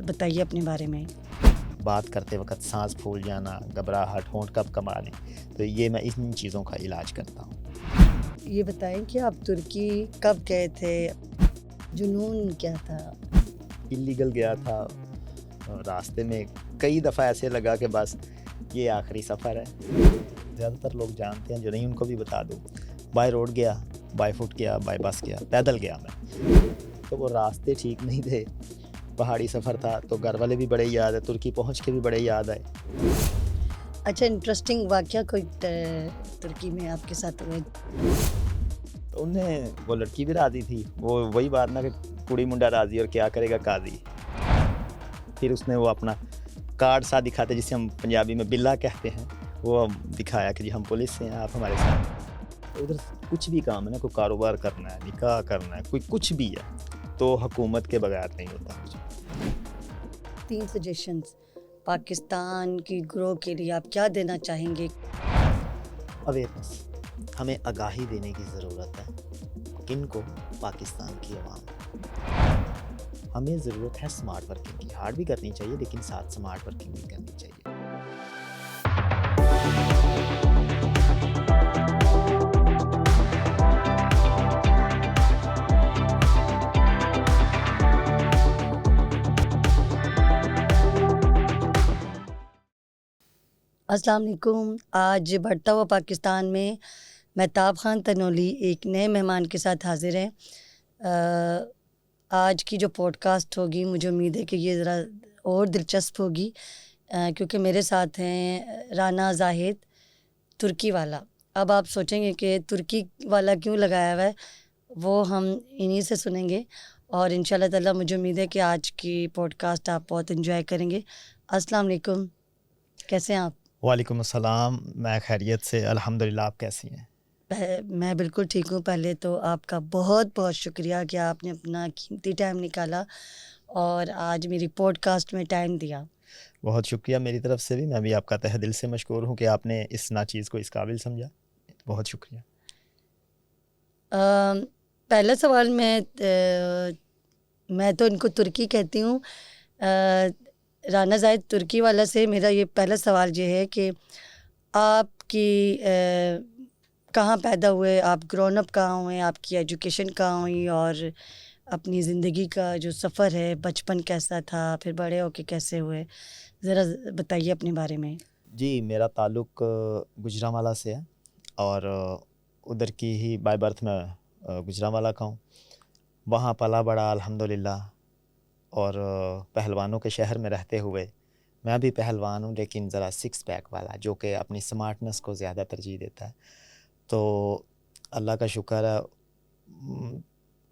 بتائیے اپنے بارے میں۔ بات کرتے وقت سانس پھول جانا، گھبراہٹ، ہونٹ کب کمانے، تو یہ میں ان چیزوں کا علاج کرتا ہوں۔ یہ بتائیں کہ آپ ترکی کب گئے تھے، جنون کیا تھا؟ اللیگل گیا تھا، راستے میں کئی دفعہ ایسے لگا کہ بس یہ آخری سفر ہے۔ زیادہ تر لوگ جانتے ہیں، جو نہیں ان کو بھی بتا دوں، بائی روڈ گیا، بائی فٹ گیا، بائی بس گیا، پیدل گیا میں۔ تو وہ راستے ٹھیک نہیں تھے، پہاڑی سفر تھا، تو گھر والے بھی بڑے یاد ہے، ترکی پہنچ کے بھی بڑے یاد آئے۔ اچھا، انٹرسٹنگ واقعہ کوئی ترکی میں آپ کے ساتھ ہوئے؟ انہیں وہ لڑکی بھی راضی تھی، وہ وہی بات نا کہ کڑی منڈا راضی اور کیا کرے گا قاضی۔ پھر اس نے وہ اپنا کارڈ سا دکھاتے جسے ہم پنجابی میں بلا کہتے ہیں، وہ دکھایا کہ جی ہم پولیس سے ہیں، آپ ہمارے ساتھ۔ ادھر کچھ بھی کام ہے نا، کوئی کاروبار کرنا ہے، نکاح کرنا ہے، کوئی کچھ بھی ہے، تو حکومت کے بغیر نہیں ہوتا کچھ۔ 3 سجیشنز پاکستان کی گروہ کے لیے آپ کیا دینا چاہیں گے؟ اویئرنیس، ہمیں آگاہی دینے کی ضرورت ہے۔ کن کو؟ پاکستان کی عوام۔ ہمیں ضرورت ہے سمارٹ ورکنگ کی، ہارڈ بھی کرنی چاہیے لیکن ساتھ سمارٹ ورکنگ بھی کرنی چاہیے۔ السلام علیکم۔ آج بڑھتا ہوا پاکستان میں مہتاب خان تنولی ایک نئے مہمان کے ساتھ حاضر ہیں۔ آج کی جو پوڈ کاسٹ ہوگی، مجھے امید ہے کہ یہ ذرا اور دلچسپ ہوگی، کیونکہ میرے ساتھ ہیں رانا زاہد ترکی والا۔ اب آپ سوچیں گے کہ ترکی والا کیوں لگایا ہوا ہے، وہ ہم انہی سے سنیں گے، اور ان شاء اللہ تعالیٰ مجھے امید ہے کہ آج کی پوڈ کاسٹ آپ بہت انجوائے کریں گے۔ السلام علیکم، کیسے ہیں آپ؟ وعلیکم السلام، میں خیریت سے الحمدللہ، آپ کیسی ہیں؟ میں بالکل ٹھیک ہوں۔ پہلے تو آپ کا بہت بہت شکریہ کہ آپ نے اپنا قیمتی ٹائم نکالا اور آج میری پوڈ کاسٹ میں ٹائم دیا۔ بہت شکریہ میری طرف سے بھی، میں بھی آپ کا تہ دل سے مشکور ہوں کہ آپ نے اس ناچیز کو اس قابل سمجھا، بہت شکریہ۔ پہلا سوال میں تو ان کو ترکی کہتی ہوں، رانا زاہد ترکی والا سے میرا یہ پہلا سوال یہ ہے کہ آپ کی کہاں پیدا ہوئے، آپ گرون اپ کہاں ہوئے، آپ کی ایجوکیشن کہاں ہوئی، اور اپنی زندگی کا جو سفر ہے، بچپن کیسا تھا، پھر بڑے ہو کے کیسے ہوئے، ذرا بتائیے اپنے بارے میں۔ جی، میرا تعلق گجرانوالہ سے ہے، اور ادھر کی ہی بائی برتھ میں گجرانوالہ کا ہوں، وہاں پلا بڑا الحمدللہ، اور پہلوانوں کے شہر میں رہتے ہوئے میں بھی پہلوان ہوں، لیکن ذرا 6 پیک والا، جو کہ اپنی سمارٹنس کو زیادہ ترجیح دیتا ہے۔ تو اللہ کا شکر ہے،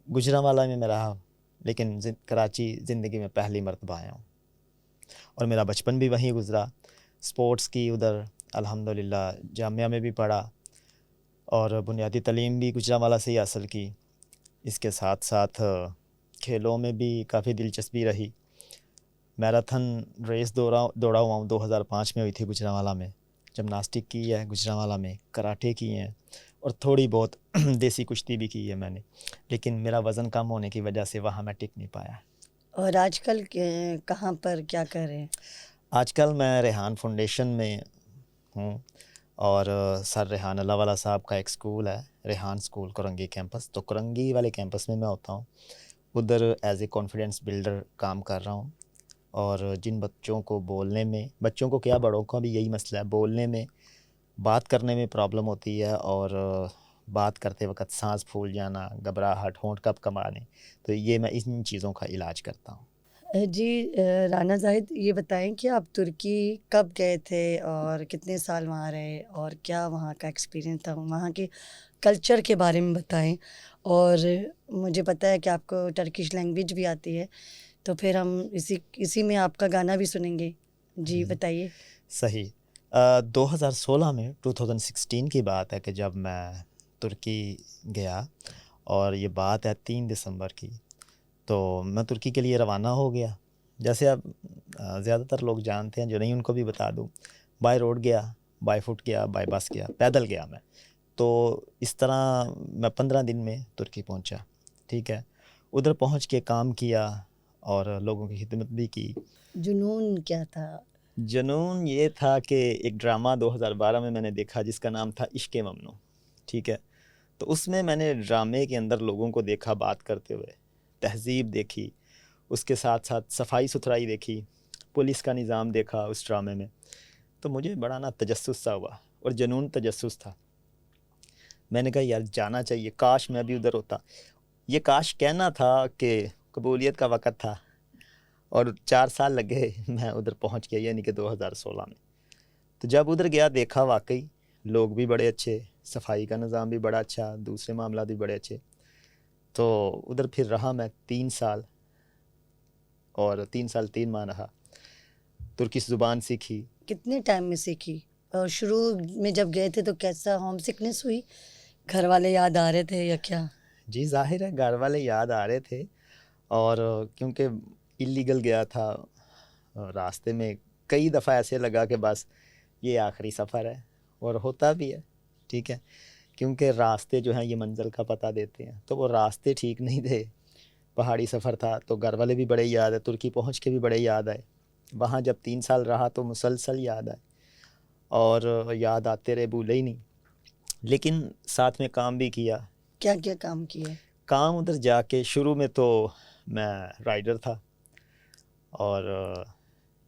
گجرانوالہ میں میں رہا، لیکن کراچی زندگی میں پہلی مرتبہ آیا ہوں، اور میرا بچپن بھی وہیں گزرا۔ سپورٹس کی ادھر الحمدللہ، جامعہ میں بھی پڑھا، اور بنیادی تعلیم بھی گجرانوالہ سے ہی حاصل کی۔ اس کے ساتھ ساتھ کھیلوں میں بھی کافی دلچسپی رہی۔ میراتھن ریس دوڑا ہوا ہوں، 2005 میں ہوئی تھی گجرانوالہ میں۔ جمناسٹک کی ہے گجرانوالہ میں، کراٹے کی ہیں، اور تھوڑی بہت دیسی کشتی بھی کی ہے میں نے، لیکن میرا وزن کم ہونے کی وجہ سے وہاں میں ٹک نہیں پایا۔ اور آج کل کہاں پر کیا کر رہے ہیں؟ آج کل میں ریحان فاؤنڈیشن میں ہوں، اور سر ریحان اللہ والا صاحب کا ایک سکول ہے، ریحان سکول کرنگی کیمپس، تو کرنگی والے کیمپس میں ہوتا ہوں، ادھر ایز اے کانفیڈنس بلڈر کام کر رہا ہوں۔ اور جن بچوں کو بولنے میں، بچوں کو کیا بڑوں کا بھی یہی مسئلہ ہے، بولنے میں، بات کرنے میں پرابلم ہوتی ہے، اور بات کرتے وقت سانس پھول جانا، گھبراہٹ، ہونٹ کب کمانے، تو یہ میں ان چیزوں کا علاج کرتا ہوں۔ جی رانا زاہد، یہ بتائیں کہ آپ ترکی کب گئے تھے اور کتنے سال وہاں رہے، اور کیا وہاں کا ایکسپیرینس تھا، وہاں کے کلچر کے بارے میں بتائیں۔ اور مجھے پتہ ہے کہ آپ کو ٹرکش لینگویج بھی آتی ہے، تو پھر ہم اسی میں آپ کا گانا بھی سنیں گے۔ جی بتائیے۔ صحیح، 2016 میں 2016 کی بات ہے کہ جب میں ترکی گیا، اور یہ بات ہے 3 دسمبر کی، تو میں ترکی کے لیے روانہ ہو گیا۔ جیسے اب زیادہ تر لوگ جانتے ہیں، جو نہیں ان کو بھی بتا دوں، بائی روڈ گیا، بائی فٹ گیا، بائی بس گیا، پیدل گیا میں۔ تو اس طرح میں 15 دن میں ترکی پہنچا، ٹھیک ہے۔ ادھر پہنچ کے کام کیا، اور لوگوں کی خدمت بھی کی۔ جنون کیا تھا؟ جنون یہ تھا کہ ایک ڈرامہ 2012 میں نے دیکھا جس کا نام تھا عشق ممنوع، ٹھیک ہے؟ تو اس میں نے ڈرامے کے اندر لوگوں کو دیکھا بات کرتے ہوئے، تہذیب دیکھی، اس کے ساتھ ساتھ صفائی ستھرائی دیکھی، پولیس کا نظام دیکھا اس ڈرامے میں، تو مجھے بڑا نا تجسس سا ہوا، اور جنون تجسس تھا۔ میں نے کہا یار جانا چاہیے، کاش میں بھی ادھر ہوتا۔ یہ کاش کہنا تھا کہ قبولیت کا وقت تھا، اور 4 سال لگے میں ادھر پہنچ گیا، یعنی کہ 2016 میں۔ تو جب ادھر گیا دیکھا واقعی لوگ بھی بڑے اچھے، صفائی کا نظام بھی بڑا اچھا، دوسرے معاملات بھی بڑے اچھے۔ تو ادھر پھر رہا میں 3 سال، اور 3 سال 3 ماہ رہا، ترکش زبان سیکھی۔ کتنے ٹائم میں سیکھی؟ اور شروع میں جب گئے تھے تو کیسا ہوم سکنس ہوئی؟ گھر والے یاد آ رہے تھے یا کیا؟ جی ظاہر ہے گھر والے یاد آ رہے تھے، اور کیونکہ ایلیگل گیا تھا، راستے میں کئی دفعہ ایسے لگا کہ بس یہ آخری سفر ہے، اور ہوتا بھی ہے، ٹھیک ہے، کیونکہ راستے جو ہیں یہ منزل کا پتہ دیتے ہیں، تو وہ راستے ٹھیک نہیں تھے، پہاڑی سفر تھا، تو گھر والے بھی بڑے یاد ہے، ترکی پہنچ کے بھی بڑے یاد آئے، وہاں جب 3 سال رہا تو مسلسل یاد آئے، اور یاد آتے رہے، بھولے ہی نہیں، لیکن ساتھ میں کام بھی کیا۔ کیا کیا کام کیے؟ کام ادھر جا کے شروع میں تو میں رائڈر تھا، اور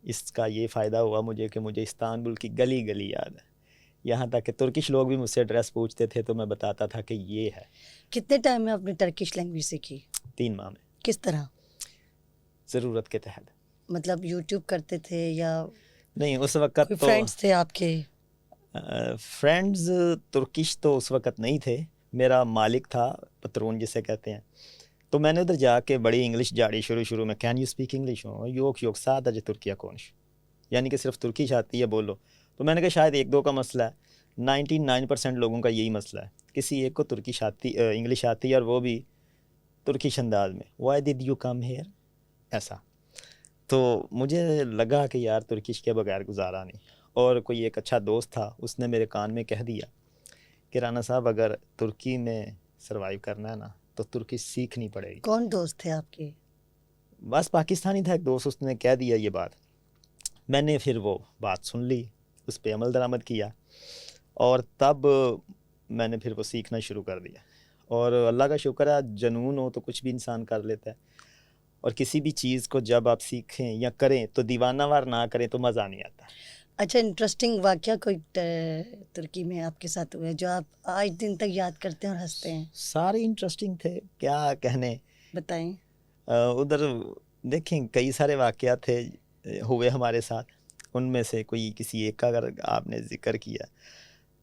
اس کا یہ فائدہ ہوا مجھے کہ مجھے استانبول کی گلی گلی یاد ہے، یہاں تک کہ ترکش لوگ بھی مجھ سے ایڈریس پوچھتے تھے تو میں بتاتا تھا کہ یہ ہے۔ کتنے ٹائم میں اپنی ٹرکش لینگویج سیکھی؟ 3 ماہ میں، کس طرح؟ ضرورت کے تحت۔ مطلب یوٹیوب کرتے تھے یا نہیں اس وقت کوئی تو فرینڈس تھے آپ کے؟ فرینڈز ترکش تو اس وقت نہیں تھے، میرا مالک تھا، پترون جسے کہتے ہیں، تو میں نے ادھر جا کے بڑی انگلش جاڑی شروع میں، can you speak English, York سادہ ترکیہ کونش، یعنی کہ صرف ترکیش آتی ہے بولو۔ تو میں نے کہا شاید 1-2 کا مسئلہ ہے، 99% لوگوں کا یہی مسئلہ ہے، کسی ایک کو ترکش آتی، انگلش آتی ہے، اور وہ بھی ترکش انداز میں، why did you come here, ایسا۔ تو مجھے لگا کہ یار ترکش کے بغیر گزارا نہیں، اور کوئی ایک اچھا دوست تھا، اس نے میرے کان میں کہہ دیا کہ رانا صاحب اگر ترکی میں سروائیو کرنا ہے نا تو ترکی سیکھنی پڑے گی۔ کون دوست تھے آپ کے؟ بس پاکستانی تھا ایک دوست، اس نے کہہ دیا یہ بات، میں نے پھر وہ بات سن لی، اس پہ عمل درآمد کیا، اور تب میں نے پھر وہ سیکھنا شروع کر دیا، اور اللہ کا شکر ہے جنون ہو تو کچھ بھی انسان کر لیتا ہے، اور کسی بھی چیز کو جب آپ سیکھیں یا کریں تو دیوانہ وار نہ کریں تو مزہ نہیں آتا۔ اچھا، انٹرسٹنگ واقعہ کوئی ترکی میں آپ کے ساتھ ہوا ہے جو آپ آج دن تک یاد کرتے ہیں اور ہنستے ہیں؟ سارے انٹرسٹنگ تھے، کیا کہنے، بتائیں۔ ادھر دیکھیں کئی سارے واقعات تھے ہوئے ہمارے ساتھ، ان میں سے کوئی کسی ایک کا اگر آپ نے ذکر کیا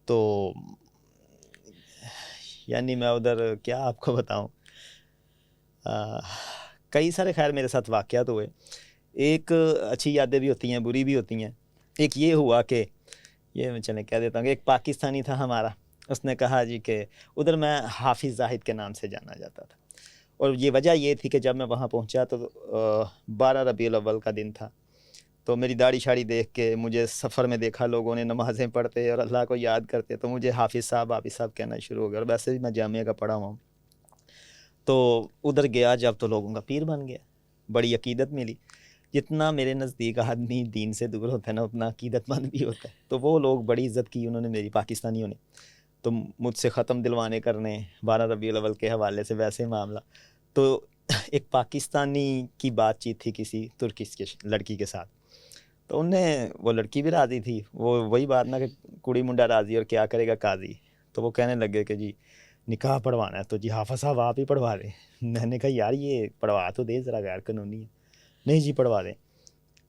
تو یعنی میں ادھر کیا آپ کو بتاؤں، کئی سارے خیر میرے ساتھ واقعات ہوئے، ایک اچھی یادیں بھی ہوتی ہیں، بری بھی ہوتی ہیں۔ ایک یہ ہوا کہ یہ میں چلیں کہہ دیتا ہوں کہ ایک پاکستانی تھا ہمارا، اس نے کہا جی کہ ادھر میں حافظ زاہد کے نام سے جانا جاتا تھا، اور یہ وجہ یہ تھی کہ جب میں وہاں پہنچا تو 12 ربیع الاول کا دن تھا، تو میری داڑھی شاڑی دیکھ کے مجھے سفر میں دیکھا لوگوں نے نمازیں پڑھتے اور اللہ کو یاد کرتے، تو مجھے حافظ صاحب کہنا شروع ہو گیا، اور ویسے بھی میں جامعہ کا پڑھا ہوا ہوں۔ تو ادھر گیا جب تو لوگوں کا پیر بن گیا، بڑی عقیدت ملی، جتنا میرے نزدیک آدمی دین سے دور ہوتا ہے نا اتنا عقیدت مند بھی ہوتا ہے، تو وہ لوگ بڑی عزت کی انہوں نے میری، پاکستانیوں نے، تو مجھ سے ختم دلوانے کرنے 12 ربیع الاول کے حوالے سے ویسے معاملہ۔ تو ایک پاکستانی کی بات چیت تھی کسی ترکش کے لڑکی کے ساتھ، تو انہیں وہ لڑکی بھی راضی تھی، وہ وہی بات نا کہ کڑی منڈا راضی اور کیا کرے گا قاضی، تو وہ کہنے لگے کہ جی نکاح پڑھوانا ہے تو جی حافظ صاحب آپ ہی پڑھوا دیں۔ میں نے کہا یار یہ پڑھوا تو دے ذرا، غیر قانونی ہے، نہیں جی پڑھوا دیں۔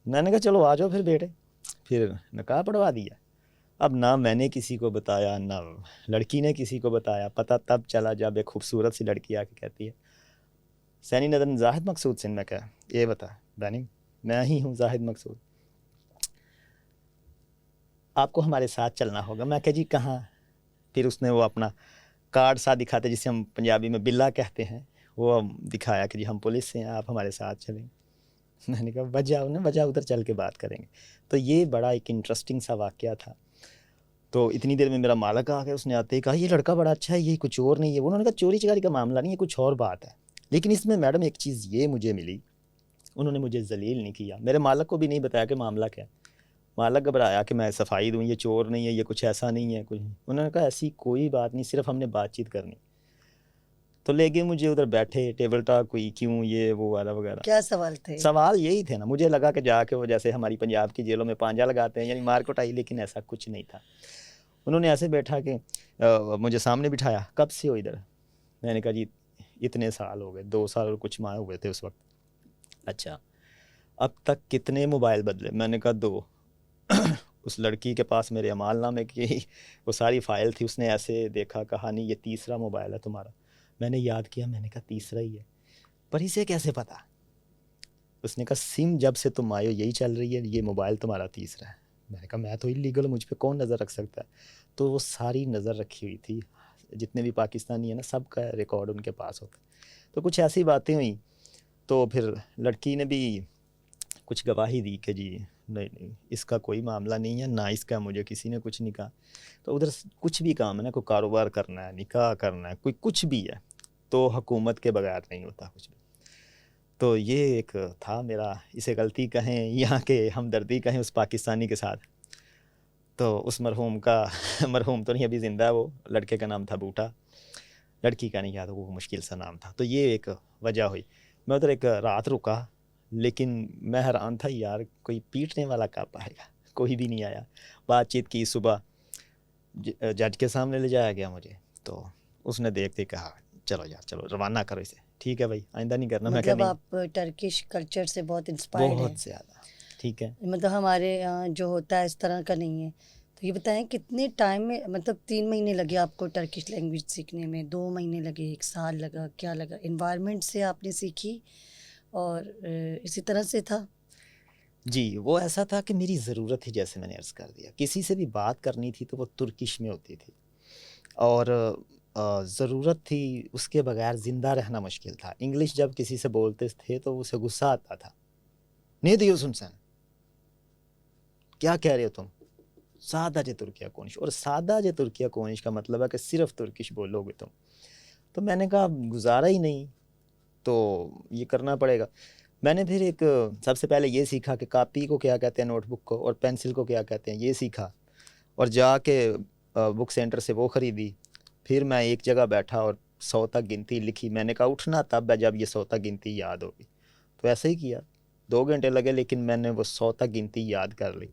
میں نے کہا چلو آ جاؤ پھر بیٹے، پھر نکاح پڑھوا دیا۔ اب نہ میں نے کسی کو بتایا نہ لڑکی نے کسی کو بتایا، پتہ تب چلا جب ایک خوبصورت سی لڑکی آ کے کہتی ہے سینی ندن زاہد مقصود سن، میں کہا یہ بتا بینی میں ہی ہوں زاہد مقصود، آپ کو ہمارے ساتھ چلنا ہوگا۔ میں کہا جی کہاں؟ پھر اس نے وہ اپنا کارڈ ساتھ دکھاتے جسے ہم پنجابی میں بلا کہتے ہیں، وہ دکھایا کہ جی ہم پولیس سے ہیں، آپ ہمارے ساتھ چلیں۔ میں نے کہا وجہ ادھر چل کے بات کریں گے۔ تو یہ بڑا ایک انٹرسٹنگ سا واقعہ تھا۔ تو اتنی دیر میں میرا مالک آ گیا، اس نے آتے ہی کہا یہ لڑکا بڑا اچھا ہے، یہ کچھ اور نہیں ہے۔ انہوں نے کہا چوری چکاری کا معاملہ نہیں ہے، کچھ اور بات ہے، لیکن اس میں میڈم ایک چیز یہ مجھے ملی، انہوں نے مجھے ذلیل نہیں کیا. میرے مالک کو بھی نہیں بتایا کہ معاملہ کیا ہے. مالک گھبرایا کہ میں صفائی دوں, یہ چور نہیں ہے, یہ کچھ ایسا نہیں ہے, کچھ نہیں. انہوں نے کہا ایسی کوئی بات نہیں, صرف ہم نے بات چیت کرنی. تو لے گئے مجھے ادھر, بیٹھے ٹیبل ٹاک ہوئی, کیوں یہ وہ وغیرہ وغیرہ. کیا سوال تھے؟ سوال یہی تھے نا, مجھے لگا کہ جا کے وہ جیسے ہماری پنجاب کی جیلوں میں پانجا لگاتے ہیں, یعنی مار کٹائی, لیکن ایسا کچھ نہیں تھا. انہوں نے ایسے بیٹھا کہ مجھے سامنے بٹھایا, کب سے ہو ادھر؟ میں نے کہا جی اتنے سال ہو گئے, 2 سال اور کچھ ماہ ہوئے تھے اس وقت. اچھا, اب تک کتنے موبائل بدلے؟ میں نے کہا 2. اس لڑکی کے پاس میرے اعمال نامے کی وہ ساری فائل تھی, اس نے ایسے دیکھا, کہا نہیں یہ تیسرا موبائل ہے تمہارا. میں نے یاد کیا, میں نے کہا تیسرا ہی ہے, پر اسے کیسے پتا؟ اس نے کہا سم جب سے تم آئے ہو یہی چل رہی ہے, یہ موبائل تمہارا تیسرا ہے. میں نے کہا میں تو اللیگل ہوں, مجھ پہ کون نظر رکھ سکتا ہے؟ تو وہ ساری نظر رکھی ہوئی تھی, جتنے بھی پاکستانی ہیں نا, سب کا ریکارڈ ان کے پاس ہوتا. تو کچھ ایسی باتیں ہوئیں, تو پھر لڑکی نے بھی کچھ گواہی دی کہ جی نہیں اس کا کوئی معاملہ نہیں ہے, نہ اس کا مجھے کسی نے کچھ نہیں کہا. تو ادھر کچھ بھی کام ہے نا, کوئی کاروبار کرنا ہے, نکاح کرنا ہے, کوئی کچھ بھی ہے, تو حکومت کے بغیر نہیں ہوتا کچھ بھی. تو یہ ایک تھا میرا, اسے غلطی کہیں یہاں کے ہمدردی کہیں اس پاکستانی کے ساتھ. تو اس مرحوم کا مرحوم تو نہیں ابھی زندہ ہے, وہ لڑکے کا نام تھا بوٹا, لڑکی کا نہیں یاد, وہ مشکل سا نام تھا. تو یہ ایک وجہ ہوئی. میں ادھر ایک رات رکا, لیکن میں حیران تھا یار کوئی پیٹنے والا کب آئے گا, کوئی بھی نہیں آیا. بات چیت کی, صبح جج کے سامنے لے جایا گیا مجھے. تو اس نے دیکھتے کہا چلو یار چلو روانہ کرو اسے, ٹھیک ہے بھائی آئندہ نہیں کرنا. میں کہا مطلب نہیں, آپ ٹرکش کلچر سے بہت انسپائرڈ ہیں. بہت زیادہ. ٹھیک ہے, مطلب ہمارے یہاں جو ہوتا ہے اس طرح کا نہیں ہے. تو یہ بتائیں کتنے ٹائم میں, مطلب 3 مہینے لگے آپ کو ٹرکش لینگویج سیکھنے میں, 2 مہینے لگے, 1 سال لگا, کیا لگا؟ انوائرمنٹ سے آپ نے سیکھی اور اسی طرح سے تھا؟ جی وہ ایسا تھا کہ میری ضرورت تھی, جیسے میں نے عرض کر دیا, کسی سے بھی بات کرنی تھی تو وہ ترکش میں ہوتی تھی, اور ضرورت تھی, اس کے بغیر زندہ رہنا مشکل تھا. انگلش جب کسی سے بولتے تھے تو اسے غصہ آتا تھا, نہیں دیو سنسن کیا کہہ رہے ہو تم, سادہ جے ترکیہ کونش. اور سادہ جے ترکیہ کونش کا مطلب ہے کہ صرف ترکش بولو گے تم. تو میں نے کہا گزارا ہی نہیں, تو یہ کرنا پڑے گا. میں نے پھر ایک سب سے پہلے یہ سیکھا کہ کاپی کو کیا کہتے ہیں, نوٹ بک کو, اور پینسل کو کیا کہتے ہیں, یہ سیکھا. اور جا کے بک سینٹر سے وہ خریدی. پھر میں ایک جگہ بیٹھا اور 100 تک گنتی لکھی. میں نے کہا اٹھنا تب ہے جب یہ 100 تک گنتی یاد ہوگی. تو ایسے ہی کیا, 2 گھنٹے لگے, لیکن میں نے وہ 100 تک گنتی یاد کر لی.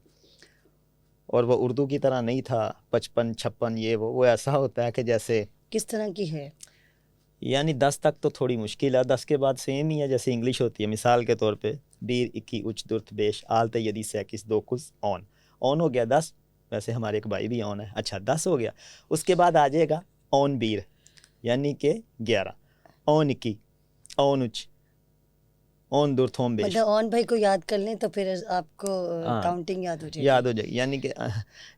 اور وہ اردو کی طرح نہیں تھا 55 56 یہ وہ ایسا ہوتا ہے کہ جیسے کس طرح کی ہے؟ یعنی 10 تک تو تھوڑی مشکل ہے, 10 کے بعد سیم ہی ہے جیسے انگلش ہوتی ہے. مثال کے طور پہ 1 2 3 4 5 6 7 8 9 10 آن ہو گیا 10. ویسے ہمارے ایک بھائی بھی آن ہے, اچھا 10 ہو گیا. اس کے بعد آ جائے گا آن 1 یعنی کہ 11, آن 2 آن 3 آن 4 تھوم 5. مطلب اون بھائی کو یاد کر لیں تو پھر آپ کو ہاں کاؤنٹنگ یاد ہو جائے گی. یاد ہو جائے گی. یعنی کہ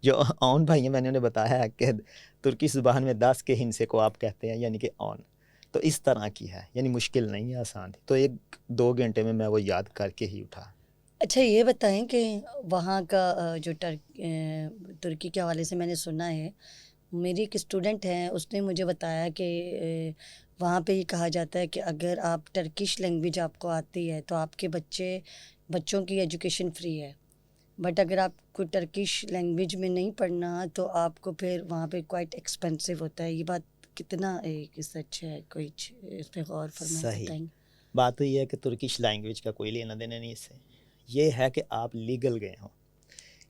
جو آن بھائی ہیں, میں نے انہیں بتایا ہے کہ ترکی زبان میں 10 کے ہندسے کو آپ کہتے ہیں, یعنی کہ آن. تو اس طرح کی ہے, یعنی مشکل نہیں ہے, آسان تھی. تو 1 2 گھنٹے میں میں وہ یاد کر کے ہی اٹھا. اچھا یہ بتائیں کہ وہاں کا جو ترکی کے حوالے سے میں نے سنا ہے, میری ایک اسٹوڈنٹ ہیں, اس نے مجھے بتایا کہ وہاں پہ یہ کہا جاتا ہے کہ اگر آپ ٹرکش لینگویج آپ کو آتی ہے تو آپ کے بچوں کی ایجوکیشن فری ہے, بٹ اگر آپ کو ٹرکش لینگویج میں نہیں پڑھنا تو آپ کو پھر وہاں پہ کوائٹ ایکسپینسو ہوتا ہے. یہ بات کتنا سچ ہے, کوئی اس پہ غور فرمائے صحیح بتائیں. بات تو یہ ہے کہ ترکش لینگویج کا کوئی لینا دینا نہیں اس سے. یہ ہے کہ آپ لیگل گئے ہوں,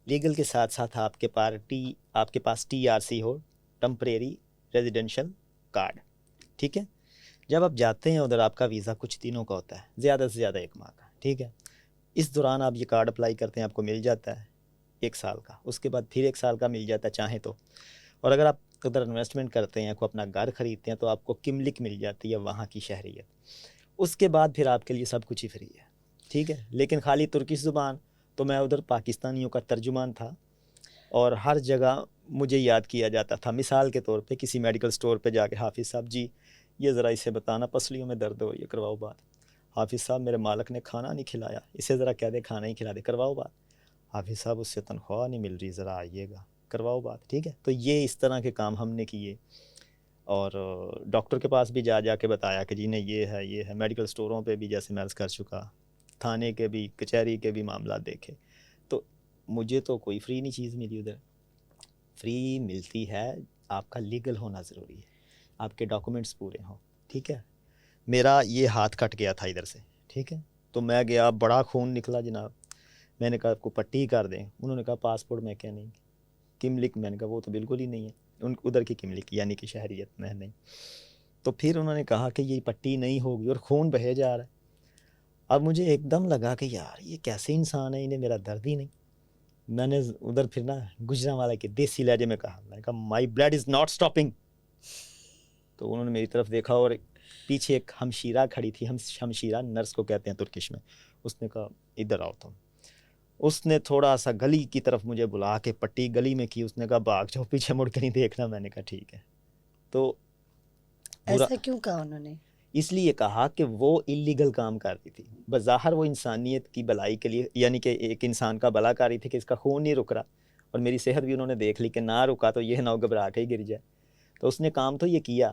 لیگل کے ساتھ ساتھ آپ کے پاس TRC ہو, ٹمپریری ریزیڈینشل کارڈ. ٹھیک ہے, جب آپ جاتے ہیں ادھر آپ کا ویزا کچھ دنوں کا ہوتا ہے, زیادہ سے زیادہ 1 ماہ کا. ٹھیک ہے, اس دوران آپ یہ کارڈ اپلائی کرتے ہیں, آپ کو مل جاتا ہے 1 سال کا. اس کے بعد پھر 1 سال کا مل جاتا ہے چاہیں تو. اور اگر آپ ادھر انویسٹمنٹ کرتے ہیں, کوئی اپنا گھر خریدتے ہیں, تو آپ کو کملک مل جاتی ہے, وہاں کی شہریت. اس کے بعد پھر آپ کے لیے سب کچھ ہی فری ہے. ٹھیک ہے, لیکن خالی ترکش زبان. تو میں ادھر پاکستانیوں کا ترجمان تھا, اور ہر جگہ مجھے یاد کیا جاتا تھا. مثال کے طور پہ کسی میڈیکل سٹور پہ جا کے, حافظ صاحب جی یہ ذرا اسے بتانا پسلیوں میں درد ہو, یہ کرواؤ بات. حافظ صاحب میرے مالک نے کھانا نہیں کھلایا, اسے ذرا کہہ دے کھانا ہی کھلا دے, کرواؤ بات. حافظ صاحب اس سے تنخواہ نہیں مل رہی, ذرا آئیے گا, کرواؤ بات. ٹھیک ہے, تو یہ اس طرح کے کام ہم نے کیے. اور ڈاکٹر کے پاس بھی جا کے بتایا کہ جی نہیں یہ ہے. میڈیکل سٹوروں پہ بھی جیسے میں عرض کر چکا, تھانے کے بھی کچہری کے بھی معاملات دیکھے. تو مجھے تو کوئی فری نہیں چیز ملی ادھر. فری ملتی ہے, آپ کا لیگل ہونا ضروری ہے, آپ کے ڈاکومنٹس پورے ہوں. ٹھیک ہے, میرا یہ ہاتھ کٹ گیا تھا ادھر سے. ٹھیک ہے, تو میں گیا, بڑا خون نکلا جناب. میں نے کہا آپ کو پٹی کر دیں. انہوں نے کہا پاسپورٹ میں کیا نہیں, کملک. میں نے کہا وہ تو بالکل ہی نہیں ہے, ان ادھر کی کملک یعنی کہ شہریت میں نہیں. تو پھر انہوں نے کہا کہ یہ پٹی نہیں ہوگی, اور خون بہے جا رہا ہے. اب مجھے ایک دم لگا کہ یار یہ کیسے انسان ہے, انہیں میرا درد ہی نہیں. میں نے ادھر پھر نا گجرانوالہ کے دیسی لہجے میں کہا مائی بلڈ از ناٹ اسٹاپنگ. تو انہوں نے میری طرف دیکھا, اور پیچھے ایک ہمشیرہ کھڑی تھی. ہمشیرہ نرس کو کہتے ہیں ترکش میں. اس نے کہا ادھر آؤ تم. اس نے تھوڑا سا گلی کی طرف مجھے بلا کے پٹی گلی میں کی. اس نے کہا بھاگ جاؤ, پیچھے مڑ کے نہیں دیکھنا. میں نے کہا ٹھیک ہے. تو برا ایسا کیوں کہا انہوں نے؟ اس لیے کہا کہ وہ اللیگل کام کر رہی تھی. بظاہر وہ انسانیت کی بھلائی کے لیے, یعنی کہ ایک انسان کا بھلا کر رہی تھی کہ اس کا خون نہیں رک رہا, اور میری صحت بھی انہوں نے دیکھ لی کہ نہ رکا تو یہ نہ ہو گھبرا کے ہی گر جائے. تو اس نے کام تو یہ کیا,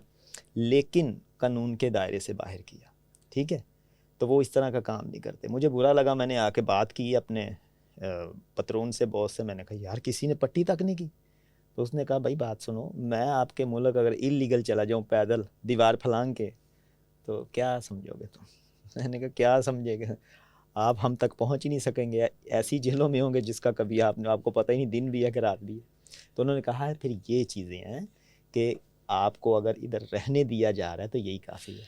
لیکن قانون کے دائرے سے باہر کیا. ٹھیک ہے, تو وہ اس طرح کا کام نہیں کرتے. مجھے برا لگا, میں نے آ کے بات کی اپنے پترون سے, باس سے. میں نے کہا یار کسی نے پٹی تک نہیں کی. تو اس نے کہا بھائی بات سنو, میں آپ کے ملک اگر اللیگل چلا جاؤں پیدل دیوار پھلانگ کے, تو کیا سمجھو گے تم؟ میں نے کہا کیا سمجھے گا, آپ ہم تک پہنچ ہی نہیں سکیں گے. ایسی جیلوں میں ہوں گے جس کا کبھی آپ کو پتہ ہی نہیں دن بھی ہے کہ رات بھی ہے. تو انہوں نے کہا ہے پھر یہ چیزیں ہیں کہ آپ کو اگر ادھر رہنے دیا جا رہا ہے تو یہی کافی ہے.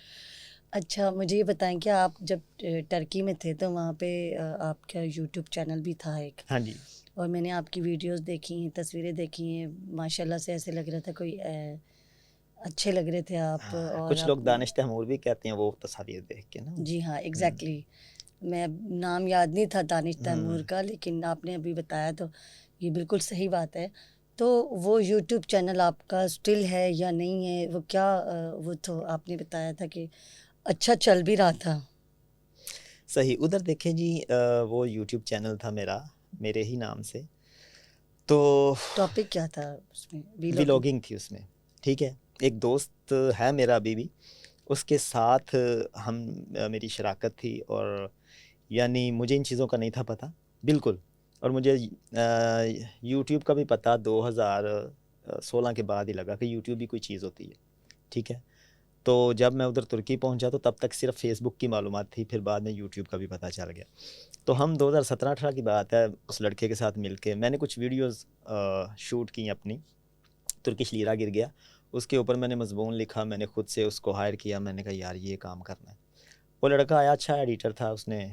اچھا مجھے یہ بتائیں کہ آپ جب ٹرکی میں تھے تو وہاں پہ آپ کا یوٹیوب چینل بھی تھا ایک, ہاں جی, اور میں نے آپ کی ویڈیوز دیکھی ہیں, تصویریں دیکھی ہیں. ماشاء اللہ سے ایسے لگ رہا تھا کوئی اچھے لگ رہے تھے آپ. اور کچھ لوگ آپ دانش تیمور بھی کہتے ہیں وہ تصاویر دیکھ کے نا. جی ہاں ایگزیکٹلی, میں نام یاد نہیں تھا دانش تیمور کا, لیکن آپ نے ابھی بتایا تو یہ بالکل صحیح بات ہے. تو وہ یوٹیوب چینل آپ کا اسٹل ہے یا نہیں ہے, وہ کیا وہ تو آپ نے بتایا تھا کہ اچھا چل بھی رہا تھا. صحیح, ادھر دیکھیں جی, وہ یوٹیوب چینل تھا میرا, میرے ہی نام سے. تو ٹاپک کیا تھا اس میں؟ ولاگنگ تھی اس میں. ٹھیک ہے, ایک دوست ہے میرا ابھی بھی, اس کے ساتھ ہم میری شراکت تھی. اور یعنی مجھے ان چیزوں کا نہیں تھا پتہ بالکل, اور مجھے یوٹیوب کا بھی پتہ 2016 کے بعد ہی لگا کہ یوٹیوب بھی کوئی چیز ہوتی ہے. ٹھیک ہے, تو جب میں ادھر ترکی پہنچا تو تب تک صرف فیس بک کی معلومات تھی, پھر بعد میں یوٹیوب کا بھی پتہ چل گیا. تو ہم 2017-18 کی بات ہے, اس لڑکے کے ساتھ مل کے میں نے کچھ ویڈیوز شوٹ کی اپنی. ترکش لیرا گر گیا, اس کے اوپر میں نے مضمون لکھا, میں نے خود سے اس کو ہائر کیا. میں نے کہا یار یہ کام کرنا ہے. وہ لڑکا آیا, اچھا ایڈیٹر تھا, اس نے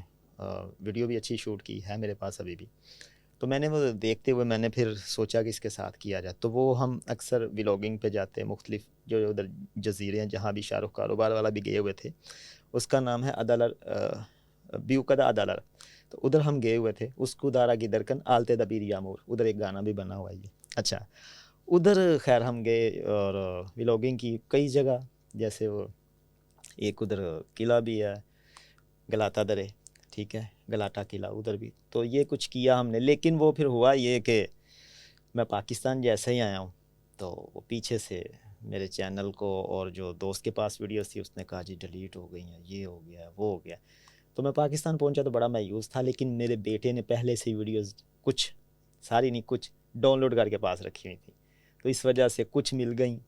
ویڈیو بھی اچھی شوٹ کی ہے میرے پاس ابھی بھی. تو میں نے وہ دیکھتے ہوئے میں نے پھر سوچا کہ اس کے ساتھ کیا جائے. تو وہ ہم اکثر ولاگنگ پہ جاتے ہیں, مختلف جو ادھر جزیرے ہیں جہاں بھی شاہ رخ کاروبار والا بھی گئے ہوئے تھے. اس کا نام ہے ادالر, بیوکدا ادالر. تو ادھر ہم گئے ہوئے تھے. اس کو دارا کی درکن آلتے دبیر یامور, ادھر ایک گانا بھی بنا ہوا ہے یہ. اچھا, ادھر خیر ہم گئے اور ولاگنگ کی کئی جگہ, جیسے وہ ایک ادھر قلعہ بھی ہے گلاتا درے. ٹھیک ہے, گلاٹا قلعہ ادھر بھی. تو یہ کچھ کیا ہم نے, لیکن وہ پھر ہوا یہ کہ میں پاکستان جیسے ہی آیا ہوں تو وہ پیچھے سے میرے چینل کو, اور جو دوست کے پاس ویڈیوز تھی اس نے کہا جی ڈیلیٹ ہو گئی ہیں, یہ ہو گیا وہ ہو گیا. تو میں پاکستان پہنچا تو بڑا مایوس تھا, لیکن میرے بیٹے نے پہلے سے ویڈیوز کچھ, ساری نہیں کچھ, ڈاؤن لوڈ کر کے پاس رکھی ہوئی تھی. تو اس وجہ سے کچھ مل گئیں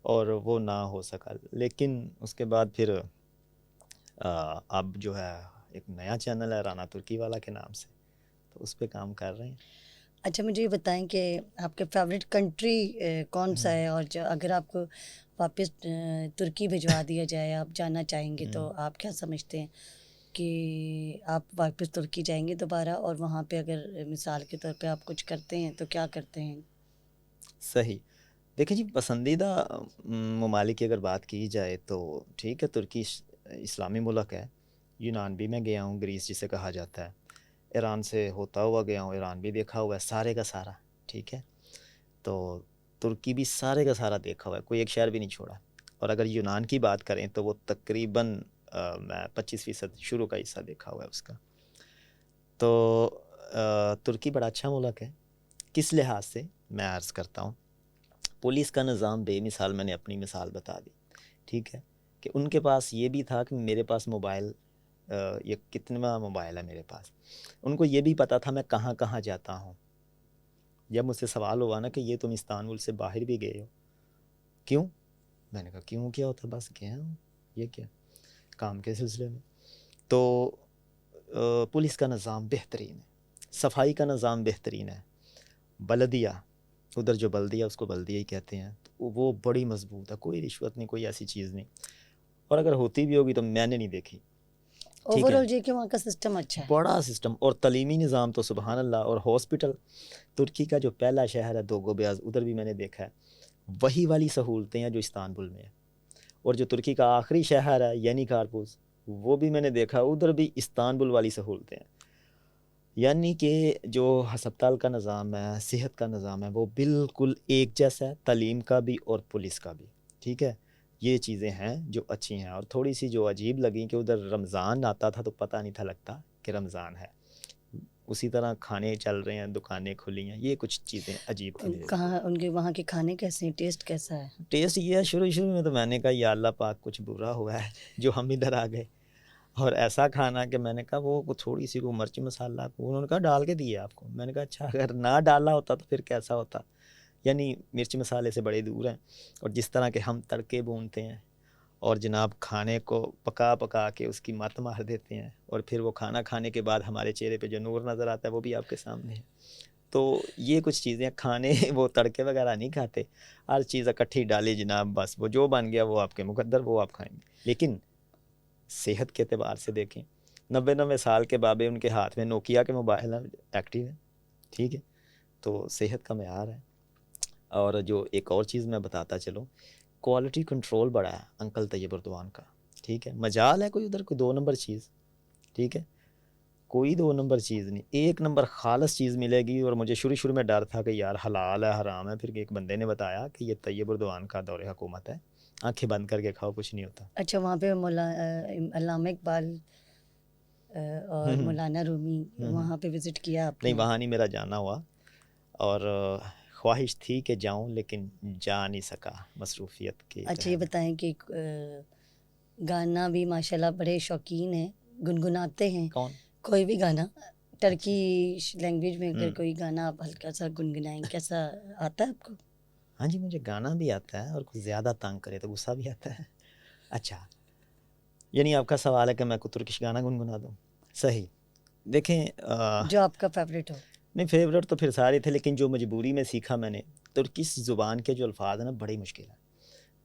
اور وہ نہ ہو سکا. لیکن اس کے بعد پھر اب جو ہے ایک نیا چینل ہے رانا ترکی والا کے نام سے, تو اس پہ کام کر رہے ہیں. اچھا مجھے یہ بتائیں کہ آپ کے فیوریٹ کنٹری کون سا ہے, اور اگر آپ کو واپس ترکی بھجوا دیا جائے, آپ جانا چاہیں گے, تو آپ کیا سمجھتے ہیں کہ آپ واپس ترکی جائیں گے دوبارہ, اور وہاں پہ اگر مثال کے طور پہ آپ کچھ کرتے ہیں تو کیا کرتے ہیں؟ صحیح, دیکھیں جی پسندیدہ ممالک کی اگر بات کی جائے تو ٹھیک ہے, ترکی اسلامی ملک ہے. یونان بھی میں گیا ہوں, گریس جسے کہا جاتا ہے. ایران سے ہوتا ہوا گیا ہوں, ایران بھی دیکھا ہوا ہے سارے کا سارا. ٹھیک ہے, تو ترکی بھی سارے کا سارا دیکھا ہوا ہے, کوئی ایک شہر بھی نہیں چھوڑا. اور اگر یونان کی بات کریں تو وہ تقریباً میں 25% شروع کا حصہ دیکھا ہوا ہے اس کا. تو ترکی بڑا اچھا ملک ہے. کس لحاظ سے میں عرض کرتا ہوں, پولیس کا نظام بے مثال, میں نے اپنی مثال بتا دی. ٹھیک ہے, کہ ان کے پاس یہ بھی تھا کہ میرے پاس موبائل یہ کتنا موبائل ہے میرے پاس. ان کو یہ بھی پتہ تھا میں کہاں کہاں جاتا ہوں. جب مجھ سے سوال ہوا نا کہ یہ تم استنبول سے باہر بھی گئے ہو, کیوں؟ میں نے کہا کیوں کیا ہوتا, بس گیا ہوں, یہ کیا کام کے سلسلے میں. تو پولیس کا نظام بہترین ہے, صفائی کا نظام بہترین ہے, بلدیہ ادھر جو بلدیہ اس کو بلدیہ ہی کہتے ہیں, تو وہ بڑی مضبوط ہے, کوئی رشوت نہیں, کوئی ایسی چیز نہیں, اور اگر ہوتی بھی ہوگی تو میں نے نہیں دیکھی. ٹھیک اوور ہے, آل یہ کہ وہاں کا سسٹم اچھا ہے. بڑا سسٹم, اور تعلیمی نظام تو سبحان اللہ. اور ہاسپٹل, ترکی کا جو پہلا شہر ہے دوگو بیاز, ادھر بھی میں نے دیکھا ہے وہی والی سہولتیں ہیں جو استنبول میں ہیں. اور جو ترکی کا آخری شہر ہے یعنی کارپوز, وہ بھی میں نے دیکھا ادھر بھی استنبول والی سہولتیں ہیں. یعنی کہ جو ہسپتال کا نظام ہے, صحت کا نظام ہے, وہ بالکل ایک جیسا ہے, تعلیم کا بھی اور پولیس کا بھی. ٹھیک ہے, یہ چیزیں ہیں جو اچھی ہیں. اور تھوڑی سی جو عجیب لگیں کہ ادھر رمضان آتا تھا تو پتہ نہیں تھا لگتا کہ رمضان ہے. اسی طرح کھانے چل رہے ہیں, دکانیں کھلی ہیں, یہ کچھ چیزیں عجیب تھیں. کہاں ان کے وہاں کے کھانے کیسے ہیں, ٹیسٹ کیسا ہے؟ ٹیسٹ یہ ہے, شروع میں تو میں نے کہا یا اللہ پاک کچھ برا ہوا ہے جو ہم ادھر آ گئے, اور ایسا کھانا کہ میں نے کہا وہ تھوڑی سی کو مرچ مسالہ کو انہوں نے کہا ڈال کے دیا آپ کو. میں نے کہا اچھا, اگر نہ ڈالا ہوتا تو پھر کیسا ہوتا. یعنی مرچ مسالے سے بڑے دور ہیں. اور جس طرح کہ ہم تڑکے بھونتے ہیں اور جناب کھانے کو پکا کے اس کی مت مار دیتے ہیں, اور پھر وہ کھانا کھانے کے بعد ہمارے چہرے پہ جو نور نظر آتا ہے وہ بھی آپ کے سامنے ہے. تو یہ کچھ چیزیں کھانے, وہ تڑکے وغیرہ نہیں کھاتے, ہر چیز اکٹھی ڈالی جناب, بس وہ جو بن گیا وہ آپ کے مقدر, وہ آپ کھائیں گے. لیکن صحت کے اعتبار سے دیکھیں, 90 سال کے بابے ان کے ہاتھ میں نوکیا کے موبائل ہیں, ایکٹیو ہیں. ٹھیک ہے, تو صحت کا معیار ہے. اور جو ایک اور چیز میں بتاتا چلوں, کوالٹی کنٹرول بڑا ہے انکل طیب اردوان کا. ٹھیک ہے, مجال ہے کوئی ادھر کوئی 2 نمبر چیز. ٹھیک ہے, کوئی 2 نمبر چیز نہیں, 1 نمبر خالص چیز ملے گی. اور مجھے شروع میں ڈر تھا کہ یار حلال ہے حرام ہے, پھر ایک بندے نے بتایا کہ یہ طیب اردوان کا دور حکومت ہے, آنکھیں بند کر کے کھاؤ, کچھ نہیں ہوتا. اچھا, وہاں پہ علامہ اقبال اور مولانا رومی, وہاں پہ وزٹ کیا آپ نے؟ نہیں, وہاں نہیں میرا جانا ہوا, اور خواہش تھی کہ جاؤں لیکن جا نہیں سکا مصروفیت کی. اچھا, یہ بتائیں کہ گانا بھی ماشاءاللہ بڑے شوقین ہیں, گنگناتے ہیں کون؟ کوئی بھی گانا ٹرکی لینگویج میں اگر کوئی گانا آپ ہلکا سا گنگنائیں, کیسا آتا ہے آپ کو؟ ہاں جی, مجھے گانا بھی آتا ہے, اور کچھ زیادہ تنگ کرے تو غصہ بھی آتا ہے. اچھا, یعنی آپ کا سوال ہے کہ میں کو ترکش گانا گنگنا دوں؟ صحیح. دیکھیں, جو آپ کا فیوریٹ ہو. نہیں, فیوریٹ تو پھر سارے تھے, لیکن جو مجبوری میں سیکھا میں نے, ترکش زبان کے جو الفاظ ہیں نا بڑی مشکل ہے,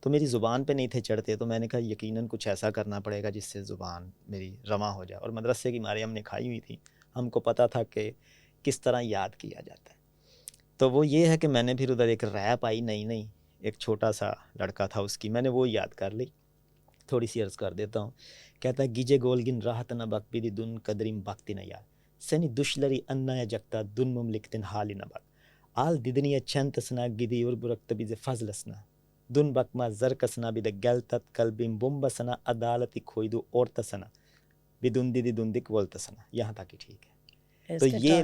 تو میری زبان پہ نہیں تھے چڑھتے, تو میں نے کہا یقیناً کچھ ایسا کرنا پڑے گا جس سے زبان میری رواں ہو جائے. اور مدرسے کی مارے ہم نے کھائی ہوئی تھی, ہم کو پتہ تھا کہ کس طرح یاد کیا جاتا ہے. تو وہ یہ ہے کہ میں نے پھر ادھر ایک ریپ آئی نئی, ایک چھوٹا سا لڑکا تھا اس کی, میں نے وہ یاد کر لی, تھوڑی سی عرض کر دیتا ہوں. کہتا ہے گیجے گولگن راحت نہ بک بیدی دن قدریم بکتی نہ یار سنی دشلری انا یا جگتا دن مملکتن حالی نہ بک آل دیدنی چنتسنا گیدی اور برکت بیز فضلسنا دن بکما زرکسنا بید گلتت قلبیم بمبسنا عدالتی کھویدو اورتسنا بدن دیدی دندک ولتسنا. یہاں تک ہی ٹھیک ہے. تو یہ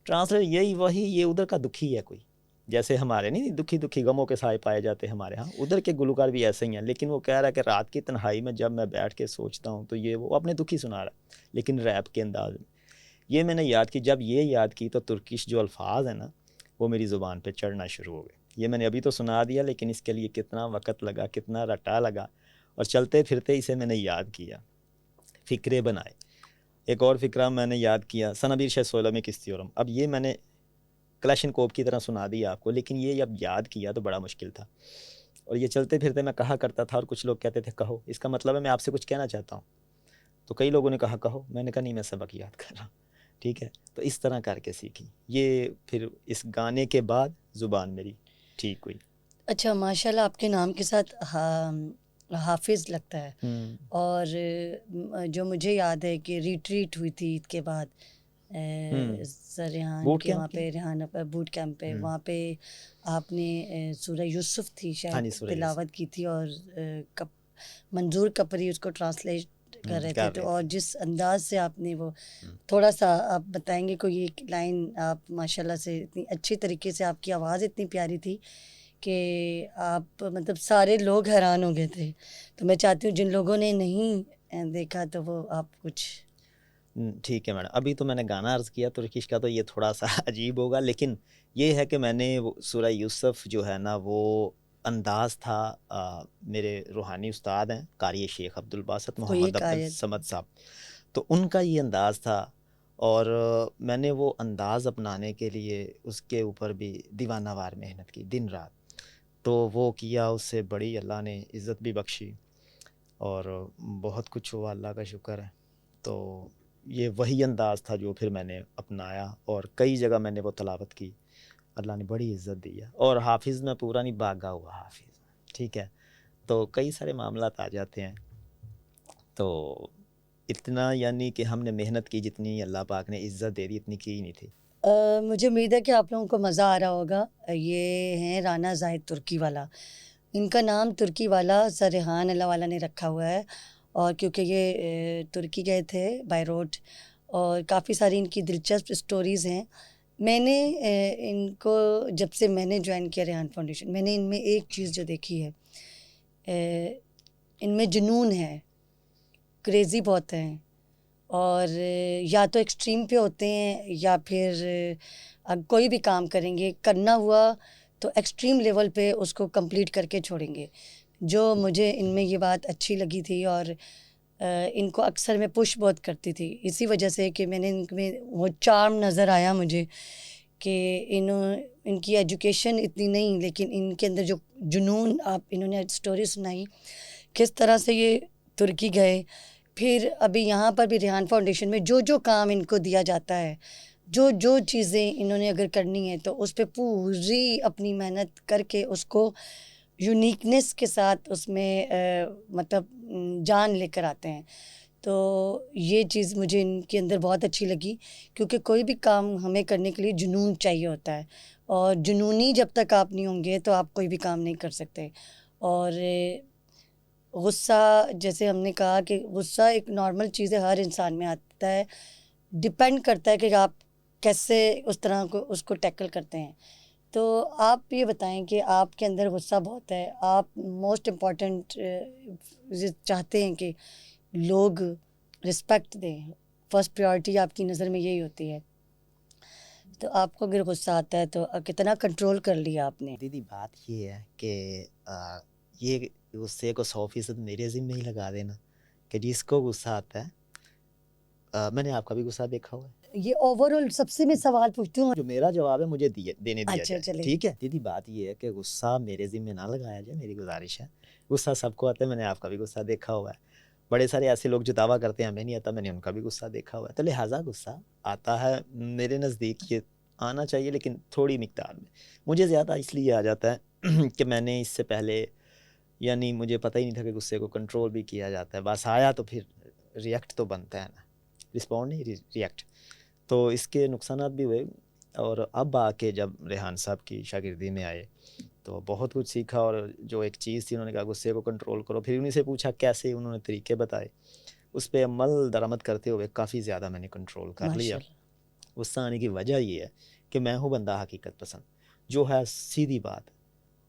ٹرانسلیٹ یہی وہی, یہ ادھر کا دکھی ہے کوئی, جیسے ہمارے نہیں دکھی غموں کے سائے پائے جاتے ہیں ہمارے ہاں, ادھر کے گلوکار بھی ایسے ہی ہیں. لیکن وہ کہہ رہا ہے کہ رات کی تنہائی میں جب میں بیٹھ کے سوچتا ہوں تو یہ وہ اپنے دکھی سنا رہا ہے, لیکن ریپ کے انداز میں. یہ میں نے یاد کی, جب یہ یاد کی تو ترکش جو الفاظ ہیں نا وہ میری زبان پہ چڑھنا شروع ہو گئے. یہ میں نے ابھی تو سنا دیا, لیکن اس کے لیے کتنا وقت لگا, کتنا رٹا لگا, اور چلتے پھرتے اسے میں نے یاد کیا, فکرے بنائے. ایک اور فکرہ میں نے یاد کیا, سنابیر شاہ سولہ کستیورم. اب یہ میں نے کلیشن کوپ کی طرح سنا دیا آپ کو, لیکن یہ اب یاد کیا تو بڑا مشکل تھا, اور یہ چلتے پھرتے میں کہا کرتا تھا, اور کچھ لوگ کہتے تھے کہو, اس کا مطلب ہے میں آپ سے کچھ کہنا چاہتا ہوں. تو کئی لوگوں نے کہا کہو, میں نے کہا نہیں میں سبق یاد کر رہا ہوں. ٹھیک ہے, تو اس طرح کر کے سیکھی. یہ پھر اس گانے کے بعد زبان میری ٹھیک ہوئی. اچھا, ماشاءاللہ آپ کے نام کے ساتھ حافظ لگتا ہے, اور جو مجھے یاد ہے کہ ریٹریٹ ہوئی تھی عید کے بعد ریحان کے وہاں پہ, ریحان بوٹ کیمپ پہ, وہاں پہ آپ نے سورہ یوسف تھی شاید تلاوت کی تھی, اور منظور کپری اس کو ٹرانسلیٹ کر رہے تھے. تو اور جس انداز سے آپ نے وہ, تھوڑا سا آپ بتائیں گے کوئی ایک لائن؟ آپ ماشاءاللہ سے اتنی اچھی طریقے سے, آپ کی آواز اتنی پیاری تھی کہ آپ مطلب سارے لوگ حیران ہو گئے تھے. تو میں چاہتی ہوں جن لوگوں نے نہیں دیکھا تو وہ آپ کچھ ٹھیک ہے میڈم. ابھی تو میں نے گانا عرض کیا ترکش کا، تو یہ تھوڑا سا عجیب ہوگا، لیکن یہ ہے کہ میں نے سورہ یوسف جو ہے نا وہ انداز تھا، میرے روحانی استاد ہیں قاری شیخ عبد الباسط کوئی محمد ایک عبد آیت الصمد صاحب، تو ان کا یہ انداز تھا، اور میں نے وہ انداز اپنانے کے لیے اس کے اوپر بھی دیوانہ وار محنت کی دن رات، تو وہ کیا، اس سے بڑی اللہ نے عزت بھی بخشی اور بہت کچھ ہوا، اللہ کا شکر ہے. تو یہ وہی انداز تھا جو پھر میں نے اپنایا، اور کئی جگہ میں نے وہ تلاوت کی، اللہ نے بڑی عزت دی ہے. اور حافظ میں پورا نہیں بھاگا ہوا حافظ، ٹھیک ہے، تو کئی سارے معاملات آ جاتے ہیں. تو اتنا یعنی کہ ہم نے محنت کی، جتنی اللہ پاک نے عزت دے دی اتنی کی ہی نہیں تھی. مجھے امید ہے کہ آپ لوگوں کو مزہ آ رہا ہوگا. یہ ہیں رانا زاہد ترکی والا. ان کا نام ترکی والا سر ریحان اللہ والا نے رکھا ہوا ہے، اور کیونکہ یہ ترکی گئے تھے بائی روڈ، اور کافی ساری ان کی دلچسپ اسٹوریز ہیں. میں نے ان کو جب سے میں نے جوائن کیا ریحان فاؤنڈیشن، میں نے ان میں ایک چیز جو دیکھی ہے، ان میں جنون ہے، کریزی بہت ہیں، اور یا تو ایکسٹریم پہ ہوتے ہیں، یا پھر کوئی بھی کام کریں گے، کرنا ہوا تو ایکسٹریم لیول پہ اس کو کمپلیٹ کر کے چھوڑیں گے. جو مجھے ان میں یہ بات اچھی لگی تھی، اور ان کو اکثر میں پش بہت کرتی تھی اسی وجہ سے کہ میں نے ان میں وہ چارم نظر آیا مجھے، کہ ان کی ایجوکیشن اتنی نہیں، لیکن ان کے اندر جو جنون، انہوں نے اسٹوری سنائی کس طرح سے یہ ترکی گئے. پھر ابھی یہاں پر بھی ریحان فاؤنڈیشن میں جو کام ان کو دیا جاتا ہے، جو چیزیں انہوں نے اگر کرنی ہے، تو اس پہ پوری اپنی محنت کر کے اس کو یونیکنیس کے ساتھ اس میں مطلب جان لے کر آتے ہیں. تو یہ چیز مجھے ان کے اندر بہت اچھی لگی، کیونکہ کوئی بھی کام ہمیں کرنے کے لیے جنون چاہیے ہوتا ہے، اور جنونی جب تک آپ نہیں ہوں گے تو آپ کوئی بھی کام نہیں کر سکتے. اور غصہ، جیسے ہم نے کہا کہ غصہ ایک نارمل چیز ہے، ہر انسان میں آتا ہے، ڈپینڈ کرتا ہے کہ آپ کیسے اس طرح کو اس کو ٹیکل کرتے ہیں. تو آپ یہ بتائیں کہ آپ کے اندر غصہ بہت ہے، آپ موسٹ امپورٹنٹ چاہتے ہیں کہ لوگ رسپیکٹ دیں، فرسٹ پریورٹی آپ کی نظر میں یہی ہوتی ہے، تو آپ کو اگر غصہ آتا ہے تو کتنا کنٹرول کر لیا آپ نے؟ دیدی بات یہ ہے کہ یہ غصے کو 100% میرے ذمہ ہی لگا دینا کہ جس کو غصہ آتا ہے، میں نے آپ کا بھی غصہ دیکھا ہوا ہے. یہ اوور آل سب سے میں سوال پوچھتی ہوں. جو میرا جواب ہے مجھے دینے دیا اچھا جائے، چلے، ٹھیک ہے دیدی. بات یہ ہے کہ غصہ میرے ذمہ نہ لگایا جائے، میری گزارش ہے. غصہ سب کو آتا ہے، میں نے آپ کا بھی غصہ دیکھا ہوا ہے. بڑے سارے ایسے لوگ جو دعویٰ کرتے ہیں ہمیں نہیں آتا، میں نے ان کا بھی غصہ دیکھا ہوا ہے. تو لہٰذا غصہ آتا ہے، میرے نزدیک یہ آنا چاہیے، لیکن تھوڑی مقدار میں. مجھے زیادہ اس لیے آ جاتا ہے کہ میں نے اس سے پہلے یعنی مجھے پتہ ہی نہیں تھا کہ غصے کو کنٹرول بھی کیا جاتا ہے. بس آیا تو پھر ریئیکٹ تو بنتا ہے نا، رسپونڈ نہیں، ریئیکٹ. تو اس کے نقصانات بھی ہوئے، اور اب آ کے جب ریحان صاحب کی شاگردی میں آئے تو بہت کچھ سیکھا. اور جو ایک چیز تھی، انہوں نے کہا غصے کو کنٹرول کرو، پھر انہیں سے پوچھا کیسے، انہوں نے طریقے بتائے، اس پہ عمل درآمد کرتے ہوئے کافی زیادہ میں نے کنٹرول کر لیا. ماشاء اللہ. غصہ آنے کی وجہ یہ ہے کہ میں ہوں بندہ حقیقت پسند، جو ہے سیدھی بات،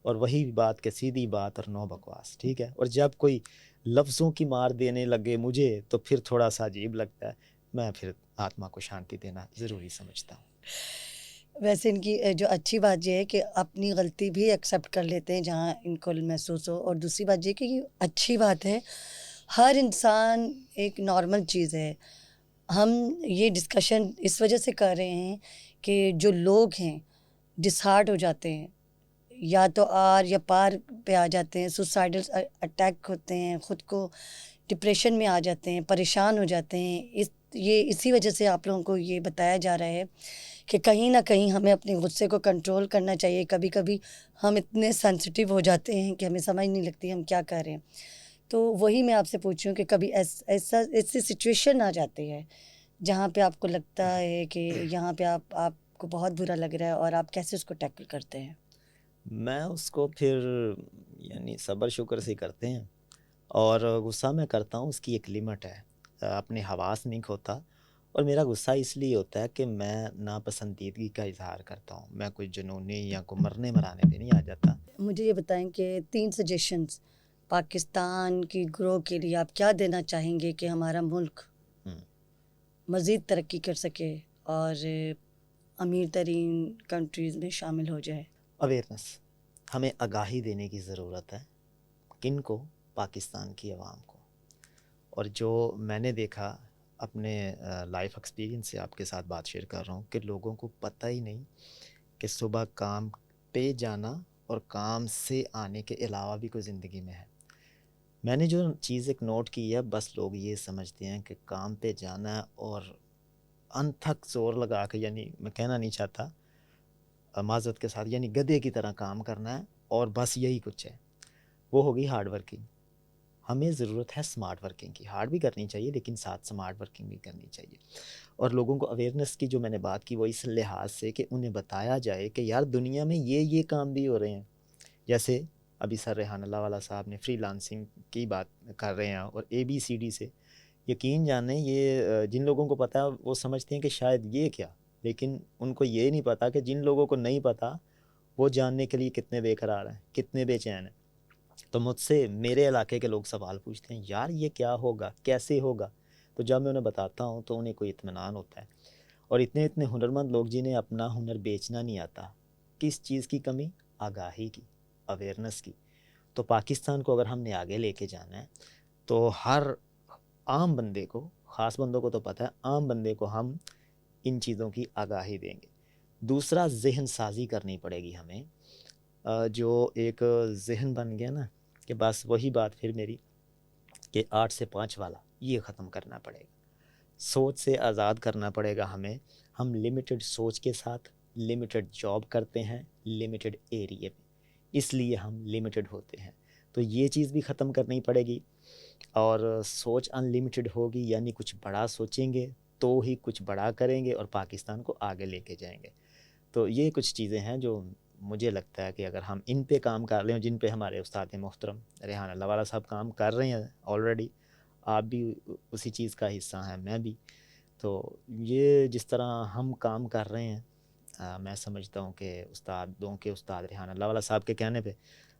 اور وہی بات کہ سیدھی بات اور نو بکواس، ٹھیک ہے. اور جب کوئی لفظوں کی مار دینے لگے مجھے تو پھر تھوڑا سا عجیب لگتا ہے. میں پھر آتما کو شانتی دینا ضروری سمجھتا ہوں. ویسے ان کی جو اچھی بات یہ ہے کہ اپنی غلطی بھی ایکسیپٹ کر لیتے ہیں جہاں ان کو محسوس ہو، اور دوسری بات یہ کہ یہ اچھی بات ہے. ہر انسان ایک نارمل چیز ہے. ہم یہ ڈسکشن اس وجہ سے کر رہے ہیں کہ جو لوگ ہیں ڈسہارٹ ہو جاتے ہیں، یا تو آر یا پار پہ آ جاتے ہیں، سوسائڈل اٹیک ہوتے ہیں، خود کو ڈپریشن میں آ جاتے ہیں، پریشان ہو جاتے ہیں. یہ اسی وجہ سے آپ لوگوں کو یہ بتایا جا رہا ہے کہ کہیں نہ کہیں ہمیں اپنے غصے کو کنٹرول کرنا چاہیے. کبھی کبھی ہم اتنے سینسٹیو ہو جاتے ہیں کہ ہمیں سمجھ نہیں لگتی ہم کیا کر رہے ہیں. تو وہی میں آپ سے پوچھوں کہ کبھی ایسی سچویشن آ جاتی ہے جہاں پہ آپ کو لگتا ہے کہ یہاں پہ آپ کو بہت برا لگ رہا ہے، اور آپ کیسے اس کو ٹیکل کرتے ہیں؟ میں اس کو پھر یعنی صبر شکر سے کرتے ہیں، اور غصہ میں کرتا ہوں، اس کی ایک لمٹ ہے، اپنے حواس نہیں کھوتا. اور میرا غصہ اس لیے ہوتا ہے کہ میں ناپسندیدگی کا اظہار کرتا ہوں، میں کوئی جنونی یا کوئی مرنے مرانے پہ نہیں آ جاتا. مجھے یہ بتائیں کہ 3 سجیشنز پاکستان کی گرو کے لیے آپ کیا دینا چاہیں گے کہ ہمارا ملک مزید ترقی کر سکے اور امیر ترین کنٹریز میں شامل ہو جائے؟ اویئرنیس، ہمیں آگاہی دینے کی ضرورت ہے. کن کو؟ پاکستان کی عوام کو. اور جو میں نے دیکھا اپنے لائف ایکسپیرینس سے آپ کے ساتھ بات شیئر کر رہا ہوں کہ لوگوں کو پتہ ہی نہیں کہ صبح کام پہ جانا اور کام سے آنے کے علاوہ بھی کوئی زندگی میں ہے. میں نے جو چیز ایک نوٹ کی ہے، بس لوگ یہ سمجھتے ہیں کہ کام پہ جانا ہے اور انتھک زور لگا کے، یعنی میں کہنا نہیں چاہتا معذرت کے ساتھ، یعنی گدھے کی طرح کام کرنا ہے اور بس یہی کچھ ہے. وہ ہوگی ہارڈ ورکنگ. ہمیں ضرورت ہے سمارٹ ورکنگ کی. ہارڈ بھی کرنی چاہیے لیکن ساتھ سمارٹ ورکنگ بھی کرنی چاہیے. اور لوگوں کو اویئرنیس کی جو میں نے بات کی وہ اس لحاظ سے کہ انہیں بتایا جائے کہ یار دنیا میں یہ کام بھی ہو رہے ہیں. جیسے ابھی سر ریحان اللہ والا صاحب نے فری لانسنگ کی بات کر رہے ہیں اور ABCD سے. یقین جانیں یہ جن لوگوں کو پتہ ہے وہ سمجھتے ہیں کہ شاید یہ کیا، لیکن ان کو یہ نہیں پتہ کہ جن لوگوں کو نہیں پتہ وہ جاننے کے لیے کتنے بے قرار ہیں، کتنے بے چین ہیں. تو مجھ سے میرے علاقے کے لوگ سوال پوچھتے ہیں یار یہ کیا ہوگا، کیسے ہوگا. تو جب میں انہیں بتاتا ہوں تو انہیں کوئی اطمینان ہوتا ہے. اور اتنے ہنرمند لوگ جنہیں اپنا ہنر بیچنا نہیں آتا. کس چیز کی کمی؟ آگاہی کی، اویئرنیس کی. تو پاکستان کو اگر ہم نے آگے لے کے جانا ہے تو ہر عام بندے کو، خاص بندوں کو تو پتہ ہے، عام بندے کو ہم ان چیزوں کی آگاہی دیں گے. دوسرا، ذہن سازی کرنی پڑے گی ہمیں. جو ایک ذہن بن گیا نا کہ بس وہی بات پھر میری کہ 8 سے 5 والا، یہ ختم کرنا پڑے گا. سوچ سے آزاد کرنا پڑے گا ہمیں. ہم لمیٹڈ سوچ کے ساتھ لمیٹڈ جاب کرتے ہیں لمیٹڈ ایریے میں، اس لیے ہم لمیٹڈ ہوتے ہیں. تو یہ چیز بھی ختم کرنی پڑے گی. اور سوچ ان لمیٹڈ ہوگی، یعنی کچھ بڑا سوچیں گے تو ہی کچھ بڑا کریں گے اور پاکستان کو آگے لے کے جائیں گے. تو یہ کچھ چیزیں ہیں جو مجھے لگتا ہے کہ اگر ہم ان پہ کام کر لیں، جن پہ ہمارے استاد محترم ریحان اللہ والا صاحب کام کر رہے ہیں آلریڈی، آپ بھی اسی چیز کا حصہ ہیں، میں بھی. تو یہ جس طرح ہم کام کر رہے ہیں، میں سمجھتا ہوں کہ استاد ریحان اللہ والا صاحب کے کہنے پہ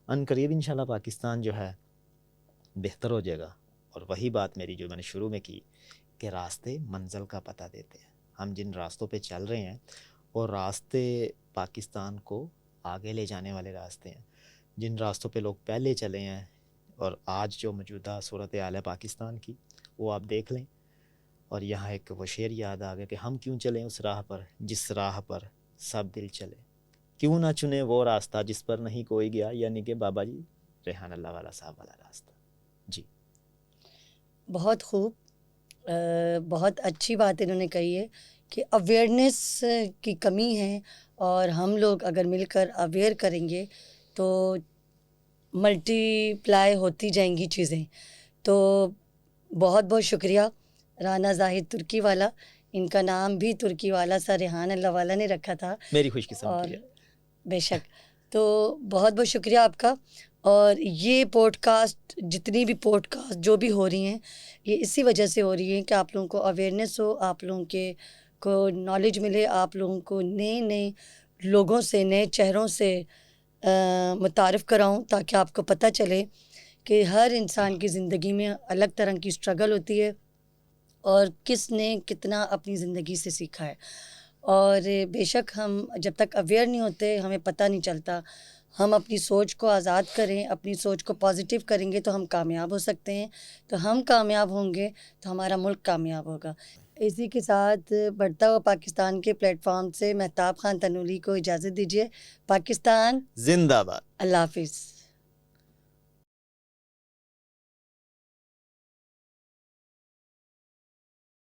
ان قریب انشاءاللہ پاکستان جو ہے بہتر ہو جائے گا. اور وہی بات میری جو میں نے شروع میں کی کہ راستے منزل کا پتہ دیتے ہیں. ہم جن راستوں پہ چل رہے ہیں اور راستے پاکستان کو آگے لے جانے والے راستے ہیں. جن راستوں پہ لوگ پہلے چلے ہیں اور آج جو موجودہ صورتحال ہے پاکستان کی وہ آپ دیکھ لیں. اور یہاں ایک وہ شعر یاد آ گیا کہ ہم کیوں چلیں اس راہ پر جس راہ پر سب دل چلے، کیوں نہ چنے وہ راستہ جس پر نہیں کوئی گیا، یعنی کہ بابا جی ریحان اللہ والا صاحب والا راستہ. جی بہت خوب، بہت اچھی بات انہوں نے کہی ہے کہ اویئرنیس کی کمی ہے، اور ہم لوگ اگر مل کر اویئر کریں گے تو ملٹی پلائی ہوتی جائیں گی چیزیں. تو بہت بہت شکریہ رانا زاہد ترکی والا. ان کا نام بھی ترکی والا سر ریحان اللہ والا نے رکھا تھا. میری خوش قسمتی اور ہے. بے شک. تو بہت بہت شکریہ آپ کا. اور یہ پوڈ کاسٹ، جتنی بھی پوڈ کاسٹ جو بھی ہو رہی ہیں، یہ اسی وجہ سے ہو رہی ہیں کہ آپ لوگوں کو اویئرنیس ہو، آپ لوگوں کو نالج ملے، آپ لوگوں کو نئے لوگوں سے، نئے چہروں سے متعارف کراؤں، تاکہ آپ کو پتہ چلے کہ ہر انسان کی زندگی میں الگ طرح کی اسٹرگل ہوتی ہے اور کس نے کتنا اپنی زندگی سے سیکھا ہے. اور بے شک ہم جب تک اویئر نہیں ہوتے ہمیں پتہ نہیں چلتا. ہم اپنی سوچ کو آزاد کریں، اپنی سوچ کو پازیٹیو کریں گے تو ہم کامیاب ہو سکتے ہیں. تو ہم کامیاب ہوں گے تو ہمارا ملک کامیاب ہوگا. اسی کے ساتھ بڑھتا ہوا پاکستان کے پلیٹ فارم سے مہتاب خان تنوری کو اجازت دیجیے. پاکستان زندہ باد. اللہ حافظ.